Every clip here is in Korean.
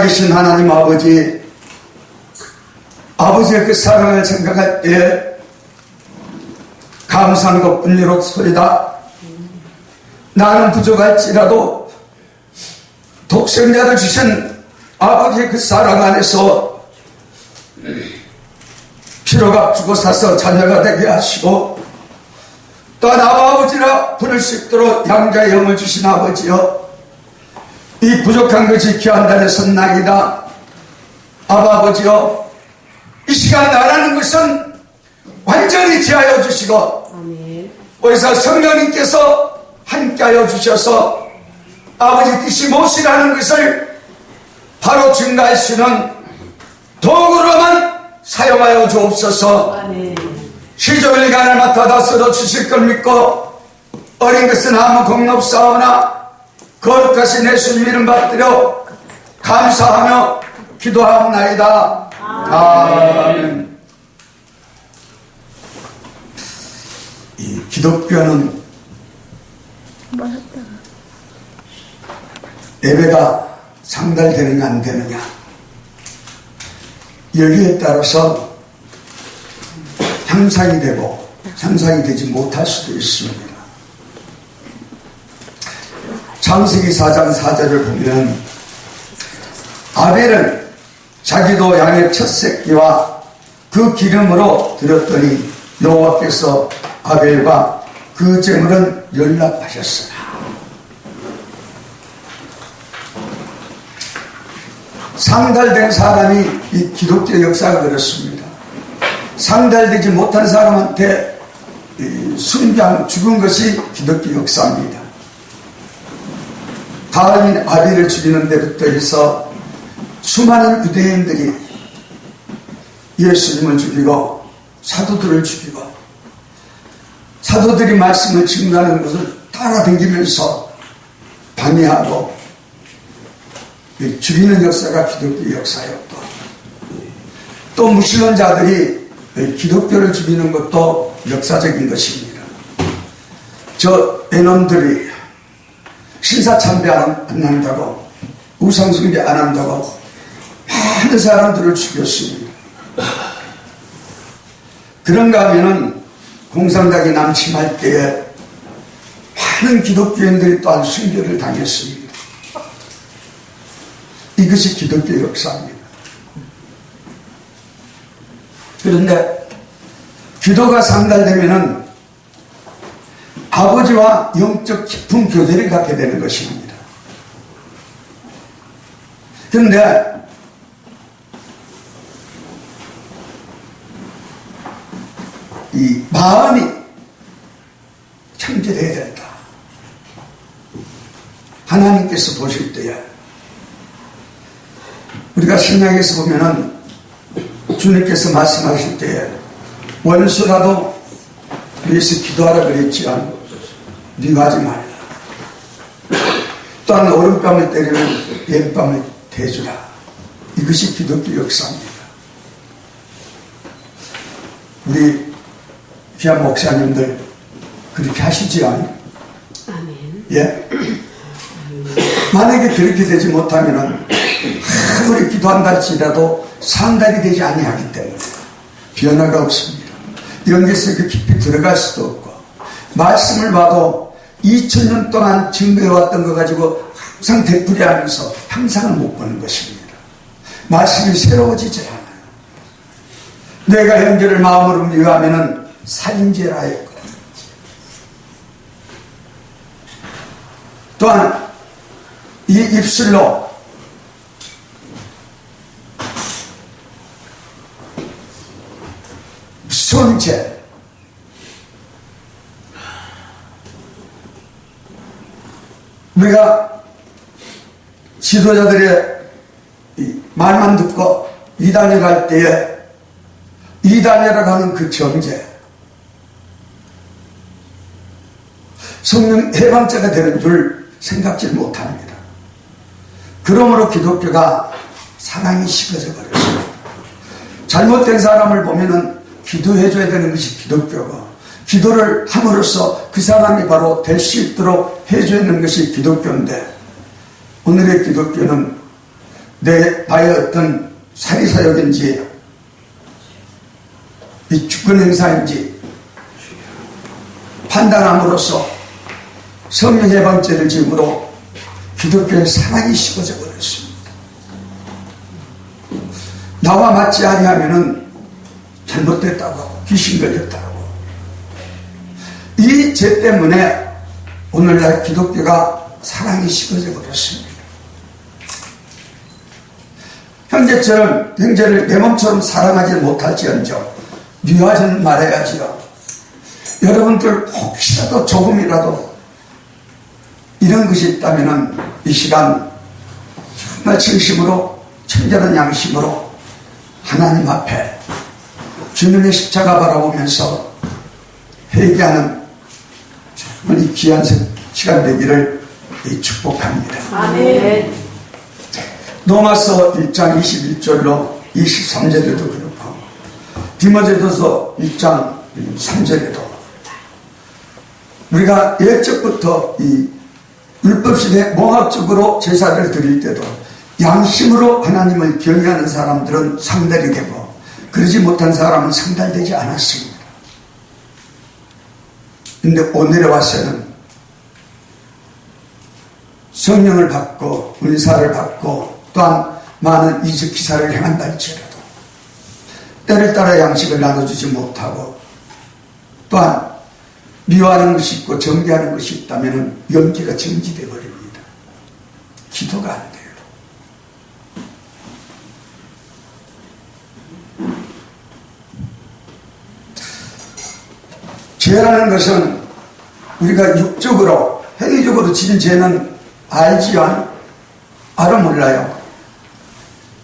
계신 하나님 아버지, 아버지의 그 사랑을 생각할 때에 감사한 것뿐이로소이다. 나는 부족할지라도 독생자를 주신 아버지의 그 사랑 안에서 피로 값주고 사서 자녀가 되게 하시고, 또한 아버지라 부를 수 있도록 양자의 영을 주신 아버지여, 이 부족한 것이 귀한 단에 선나이다. 아버지여, 이 시간 나라는 것은 완전히 지하여 주시고, 오히려 성령님께서 함께하여 주셔서 아버지 뜻이 무엇이라는 것을 바로 증가할 수 있는 도구로만 사용하여 주옵소서. 시종일관을 맡아 다스려 주실 걸 믿고, 어린 것은 아무 공업사오나 거룩하신 예수님 이름 받들여 감사하며 기도하옵나이다. 아멘. 이 기독교는 예배가 상달되느냐 안 되느냐, 여기에 따라서 향상이 되고 향상이 되지 못할 수도 있습니다. 창세기 4장 4절을 보면 아벨은 자기도 양의 첫 새끼와 그 기름으로 드렸더니 여호와께서 아벨과 그 제물은 연락하셨으나. 상달된 사람이 이 기독교 역사가 그렇습니다. 상달되지 못한 사람한테 순교한 죽은 것이 기독교 역사입니다. 가인 아벨을 죽이는 데부터 해서 수많은 유대인들이 예수님을 죽이고 사도들을 죽이고 사도들이 말씀을 증거하는 것을 따라다니면서 방해하고 죽이는 역사가 기독교 역사였고, 또 무신론자들이 기독교를 죽이는 것도 역사적인 것입니다. 저 애놈들이 신사참배 안 한다고, 우상숭배 안 한다고 많은 사람들을 죽였습니다. 그런가 하면은 공산당이 남침할 때에 많은 기독교인들이 또한 순교를 당했습니다. 이것이 기독교 역사입니다. 그런데 기도가 상달되면은 아버지와 영적 깊은 교제를 갖게 되는 것입니다. 그런데 이 마음이 청결해야 된다. 하나님께서 보실 때에, 우리가 신약에서 보면은 주님께서 말씀하실 때에 원수라도 위해서 기도하라 그랬지만 네가 하지 말라. 또한 오른밤을 때리면 왼밤을 대주라. 이것이 기독교 역사입니다. 우리 귀한 목사님들 그렇게 하시지 않아요? 예? 만약에 그렇게 되지 못하면은 아무리 기도한다 할지라도 상달이 되지 아니하기 때문에 변화가 없습니다. 여기서 그 깊이 들어갈 수도 없고, 말씀을 봐도 2000년 동안 증거해왔던 거 가지고 항상 되풀이하면서 향상을 못 보는 것입니다. 말씀이 새로워지지 않아요. 내가 형제를 마음으로 미워하면은 살인죄라 했고, 또한 이 입술로 손죄, 우리가 지도자들의 말만 듣고 이단에 갈 때에 이단이라고 하는 그 정죄, 성령 해방자가 되는 줄 생각지 못합니다. 그러므로 기독교가 사랑이 식어져 버렸습니다. 잘못된 사람을 보면은 기도해줘야 되는 것이 기독교고, 기도를 함으로써 그 사람이 바로 될 수 있도록 해줘야 하는 것이 기독교인데, 오늘의 기독교는 내 바에 어떤 사리사욕인지 이 주권 행사인지 판단함으로써 성령 해방죄를 지음으로 기독교의 사랑이 식어져 버렸습니다. 나와 맞지 아니하면은 잘못됐다고 하고 귀신 걸렸다고 하고, 이 죄 때문에 오늘날 기독교가 사랑이 식어져 버렸습니다. 형제를 내 몸처럼 사랑하지 못할지언정 미워하지는 말아야지요. 여러분들 혹시라도 조금이라도 이런 것이 있다면 이 시간 정말 진심으로 청결한 양심으로 하나님 앞에 주님의 십자가 바라보면서 회개하는 정말 이 귀한 시간 되기를 축복합니다. 아멘. 로마서 1장 21절로 23절에도 그렇고 디모데전서 1장 3절에도 우리가 예적부터 이 율법시대 몽합적으로 제사를 드릴 때도 양심으로 하나님을 경외하는 사람들은 상달이 되고 그러지 못한 사람은 상달되지 않았습니다. 근데 오늘에 와서는 성령을 받고 은사를 받고 또한 많은 이적 기사를 행한다 할지라도 때를 따라 양식을 나눠주지 못하고 또한 미워하는 것이 있고 정죄하는 것이 있다면 연기가 정지되어 버립니다. 기도가 안 돼요. 죄라는 것은 우리가 육적으로 행위적으로 지은 죄는 알지만 알아 몰라요.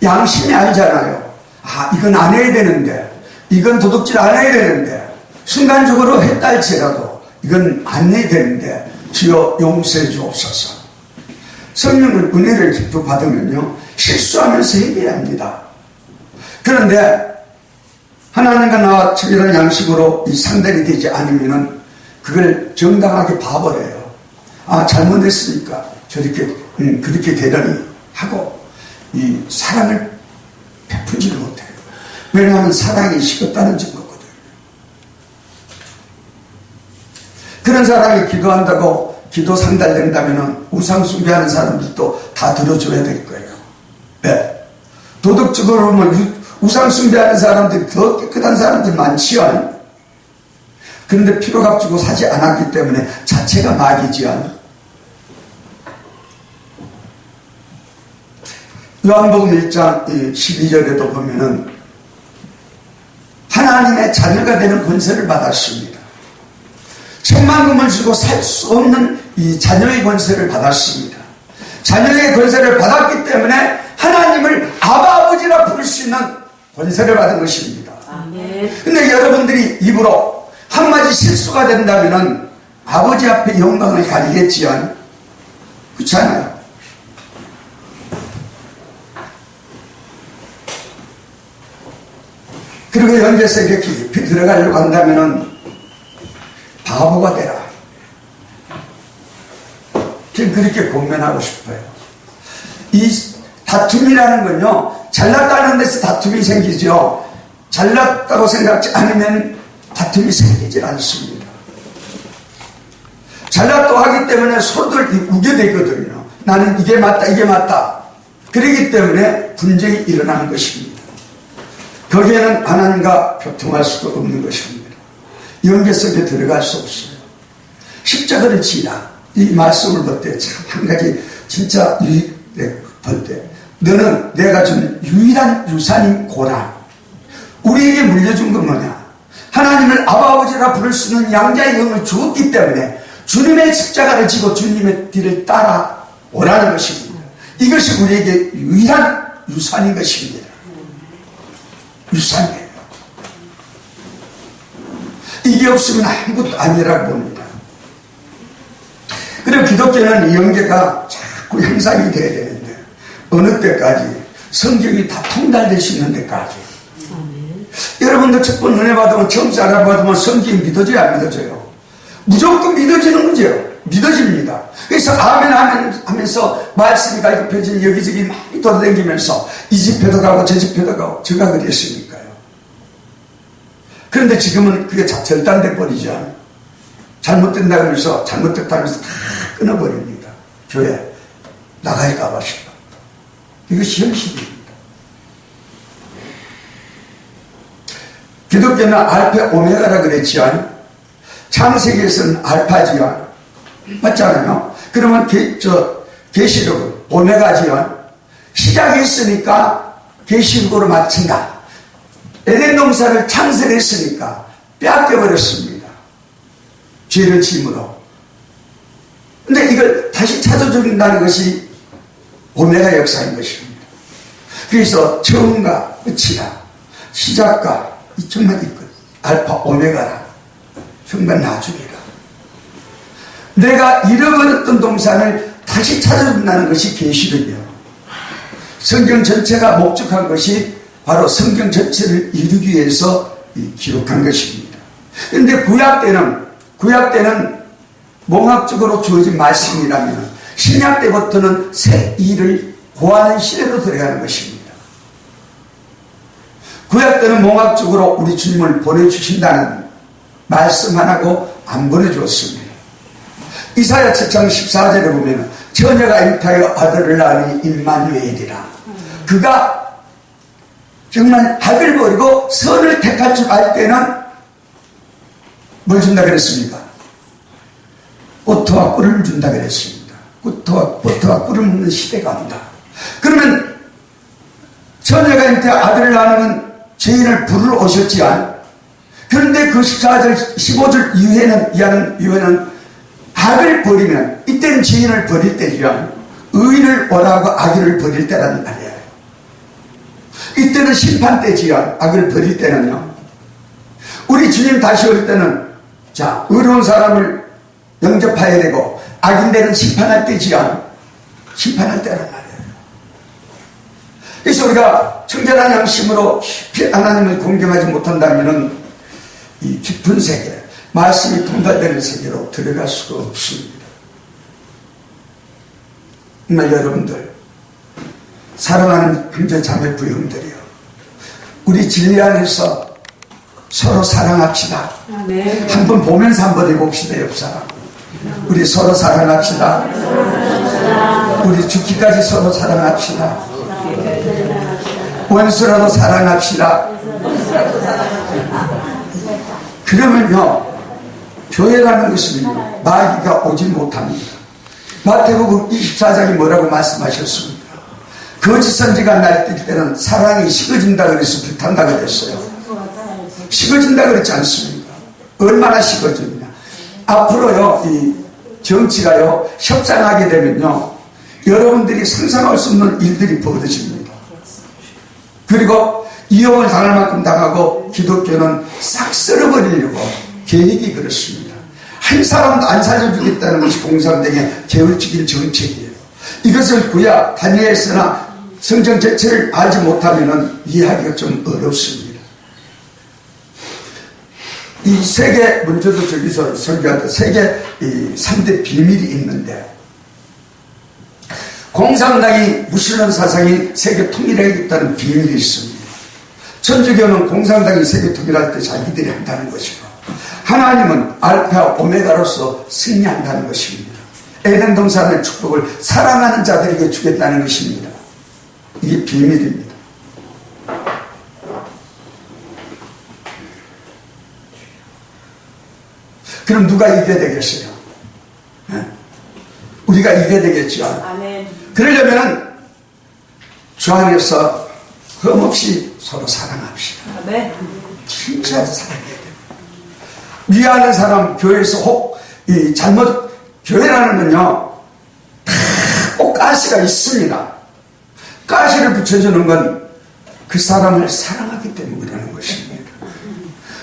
양심이 알잖아요. 아, 이건 안 해야 되는데, 이건 도둑질 안 해야 되는데, 순간적으로 했다 할지라도 이건 안 해야 되는데 주여 용서해 주옵소서. 성령을 은혜를 받으면요 실수하면서 해야 합니다. 그런데 하나님과 나와 청결한 양식으로 이 상달이 되지 않으면은 그걸 정당하게 봐버려요. 아, 잘못했으니까 저렇게 그렇게 되려니 하고 이 사랑을 베풀지를 못해요. 왜냐하면 사랑이 식었다는 증거거든요. 그런 사람이 기도한다고 기도 상달된다면 우상 숭배하는 사람들도 다 들어줘야 될 거예요. 네. 도덕적으로 우상 숭배하는 사람들이 더 깨끗한 사람들 많지요. 그런데 피로 값주고 사지 않았기 때문에 자체가 마귀지요. 요한복음 1장 12절에도 보면은 하나님의 자녀가 되는 권세를 받았습니다. 천만금을 주고 살 수 없는 이 자녀의 권세를 받았습니다. 자녀의 권세를 받았기 때문에 하나님을 아버지라 부를 수 있는 권세를 받은 것입니다. 근데 여러분들이 입으로 한마디 실수가 된다면 아버지 앞에 영광을 가리겠지요. 그렇지 않아요? 그리고 현재세계 깊이 들어가려고 한다면 바보가 되라. 지금 그렇게 공면하고 싶어요. 이 다툼이라는 건요, 잘났다는 데서 다툼이 생기죠. 잘났다고 생각지 않으면 다툼이 생기질 않습니다. 잘났다고 하기 때문에 서로들 우겨대거든요. 나는 이게 맞다, 이게 맞다. 그러기 때문에 분쟁이 일어나는 것입니다. 거기에는 하나님과 교통할 수가 없는 것입니다. 영계 속에 들어갈 수 없어요. 십자가를 지라. 이 말씀을 볼 때 참 한 가지 진짜 볼 때 너는 내가 준 유일한 유산인 고난. 우리에게 물려준 건 뭐냐? 하나님을 아버지라 부를 수 있는 양자의 영을 주었기 때문에 주님의 십자가를 지고 주님의 뒤를 따라 오라는 것입니다. 이것이 우리에게 유일한 유산인 것입니다. 유산이에요. 이게 없으면 아무것도 아니라고 봅니다. 그리고 기독교는 이 영계가 자꾸 향상이 돼야 되는데 어느 때까지? 성경이 다 통달될 수 있는 데까지. 여러분들 첫 번 은혜 받으면 처음 알아받으면 성경이 믿어져야 안 믿어져요? 무조건 믿어지는 거죠. 믿어집니다. 그래서 아멘 아멘 하면서 말씀이 갈급해지니 여기저기 많이 돌아다니면서 이 집회도 가고 저 집회도 가고 제가 그랬으니까요. 그런데 지금은 그게 절단돼 버리죠. 잘못된다 그러면서 잘못됐다 하면서 다 끊어버립니다. 교회 나갈까 봐 싶어. 이것이 현실입니다. 기독교는 알파 오메가라 그랬지요. 창세기에서는 알파지요. 맞잖아요. 그러면 계시록은 오메가지요. 시작했으니까 계시록으로 마친다. 에덴 동산을 창설했으니까 빼앗겨버렸습니다. 죄를 짐으로. 근데 이걸 다시 찾아준다는 것이 오메가 역사인 것입니다. 그래서 처음과 끝이라 시작과 이 정말 이끝 알파 오메가라. 정말 나중이라. 내가 잃어버렸던 동산을 다시 찾아준다는 것이 계시록이요. 성경 전체가 목적한 것이 바로 성경 전체를 이루기 위해서 기록한 것입니다. 그런데 구약 때는 몽학적으로 주어진 말씀이라면 신약 때부터는 새 일을 고하는 시대로 들어가는 것입니다. 구약 때는 몽학적으로 우리 주님을 보내주신다는 말씀 하나고 안 보내주었습니다. 이사야 7장 14절에 보면 처녀가 잉타하여 아들을 낳으니 임마누엘이라. 그가 정말 악을 버리고 선을 택할 줄 알 때는 뭘 준다 그랬습니까? 버터와 꿀을 준다 그랬습니다. 버터와 꿀을 먹는 시대가 온다. 그러면 처녀가 잉타하여 아들을 낳으면 죄인을 부르러 오셨지만, 그런데 그 14절 15절 이후에는 악을 버리면, 이때는 죄인을 버릴 때지만 의인을 오라고 악인을 버릴 때라는 말이에요. 이때는 심판 때지요. 악을 버릴 때는요. 우리 주님 다시 올 때는 자, 의로운 사람을 영접해야 되고 악인들은 심판할 때지요. 심판할 때란 말이에요. 그래서 우리가 청결한 양심으로 깊이 하나님을 공경하지 못한다면 이 깊은 세계, 말씀이 통달되는 세계로 들어갈 수가 없습니다. 정말 여러분들, 사랑하는 형제 자매 부형들이요, 우리 진리 안에서 서로 사랑합시다. 네. 한번 보면서 한번 해봅시다. 옆 사람, 우리 서로 사랑합시다. 우리 죽기까지 서로 사랑합시다. 원수라도 사랑합시다. 그러면요, 교회라는 것은 마귀가 오지 못합니다. 마태복음 24장이 뭐라고 말씀하셨습니까? 거짓 선지가 날뛸 때는 사랑이 식어진다 그래서 불탄다 그랬어요. 식어진다 그랬지 않습니까? 얼마나 식어지느냐. 앞으로요, 이 정치가요, 협상하게 되면요, 여러분들이 상상할 수 없는 일들이 벌어집니다. 그리고 이용을 당할 만큼 당하고 기독교는 싹 쓸어버리려고 계획이 그렇습니다. 한 사람도 안 살려주겠다는 것이 공산당의 계획적인 정책이에요. 이것을 구약 다니엘서나 성경 자체를 알지 못하면 이해하기가 좀 어렵습니다. 이 세계 문제도 저기서 설교할 때 세계 3대 비밀이 있는데, 공산당이 무신론 사상이 세계 통일하겠다는 비밀이 있습니다. 천주교는 공산당이 세계 통일할 때 자기들이 한다는 것이고, 하나님은 알파 오메가로서 승리한다는 것입니다. 에덴 동산의 축복을 사랑하는 자들에게 주겠다는 것입니다. 이게 비밀입니다. 그럼 누가 이겨야 되겠어요? 네? 우리가 이겨야 되겠죠. 아멘. 그러려면 주 안에서 흠없이 서로 사랑합시다. 아멘. 진짜 사랑해야 돼요. 위하는 사람, 교회에서 혹 교회라는 건요, 꼭 가시가 있습니다. 가시를 붙여주는 건 그 사람을 사랑하기 때문이라는 것입니다.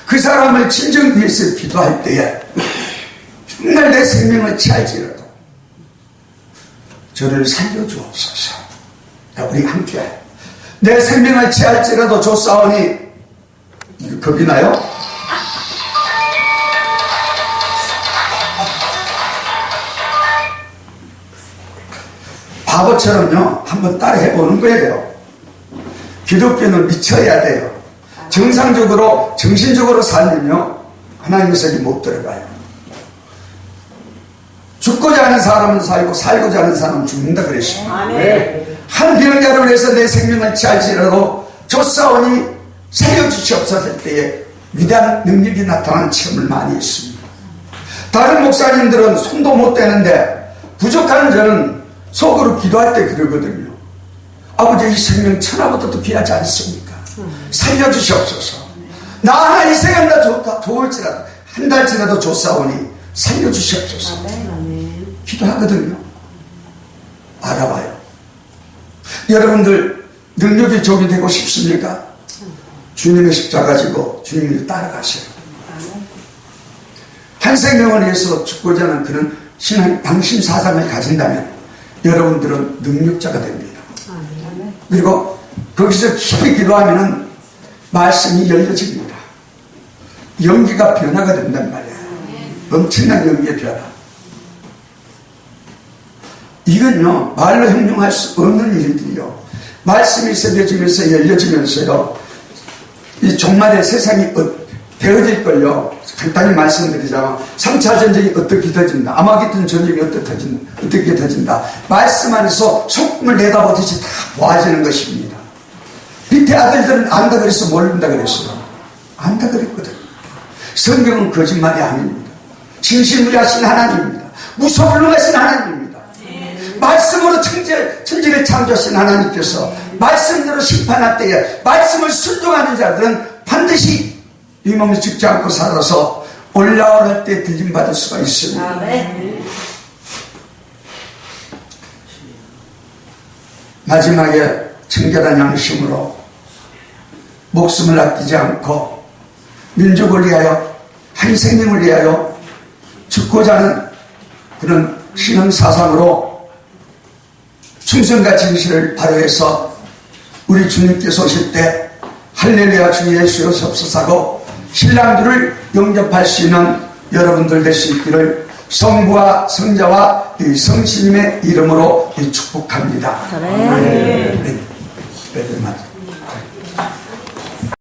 그 사람을 진정 위해서 기도할 때에 정말 내 생명을 취할지라도 저를 살려주옵소서. 우리 함께 내 생명을 취할지라도 조사오니, 이거 겁이 나요? 바보처럼요 한번 따라해 보는 거예요. 기독교는 미쳐야 돼요. 정상적으로 정신적으로 살면요 하나님의 세계 못 들어가요. 죽고자 하는 사람은 살고 살고자 하는 사람은 죽는다 그랬어요. 한 병자를 위해서 내 생명을 취할지라도 조사원이 살려주시옵소서 할 때에 위대한 능력이 나타나는 체험을 많이 했습니다. 다른 목사님들은 손도 못 대는데 부족한 저는 속으로 기도할 때 그러거든요. 아버지 이 생명 천하보다도 귀하지 않습니까? 살려주시옵소서. 나 하나 이 생각 좋을지라도 한 달치라도 조사오니 살려주시옵소서. 기도하거든요. 알아봐요. 여러분들 능력이 적이 되고 싶습니까? 주님의 십자가 지고 주님을 따라가세요. 한 생명을 위해서 죽고자 하는 그런 신앙 당신 사상을 가진다면 여러분들은 능력자가 됩니다. 그리고 거기서 깊이 기도하면 말씀이 열려집니다. 연기가 변화가 된단 말이에요. 엄청난 연기의 변화. 이건요 말로 형용할 수 없는 일들이요. 말씀이 새겨지면서 열려지면서요 이 종말의 세상이 되어질 걸요. 간단히 말씀드리자면 3차 전쟁이 어떻게 터진다, 아마겟돈 전쟁이 어떻게 터진다, 말씀 안에서 소금을 내다보듯이 다 보아지는 것입니다. 밑에 아들들은 안다 그래서 모른다 그랬어요. 안다 그랬거든요. 성경은 거짓말이 아닙니다. 진실무리하신 하나님입니다. 무소불능하신 하나님입니다. 말씀으로 천지를 창조하신 하나님께서 말씀대로 심판할 때에 말씀을 순종하는 자들은 반드시 이 몸에 죽지 않고 살아서 올라올 때 들림받을 수가 있습니다. 마지막에 청결한 양심으로 목숨을 아끼지 않고 민족을 위하여 한 생명을 위하여 죽고자 하는 그런 신앙사상으로 충성과 진실을 발휘해서 우리 주님께서 오실 때 할렐루야 주 예수 오시옵소서하고 신랑들을 영접할 수 있는 여러분들 될 수 있기를 성부와 성자와 이 성신님의 이름으로 축복합니다. 아멘.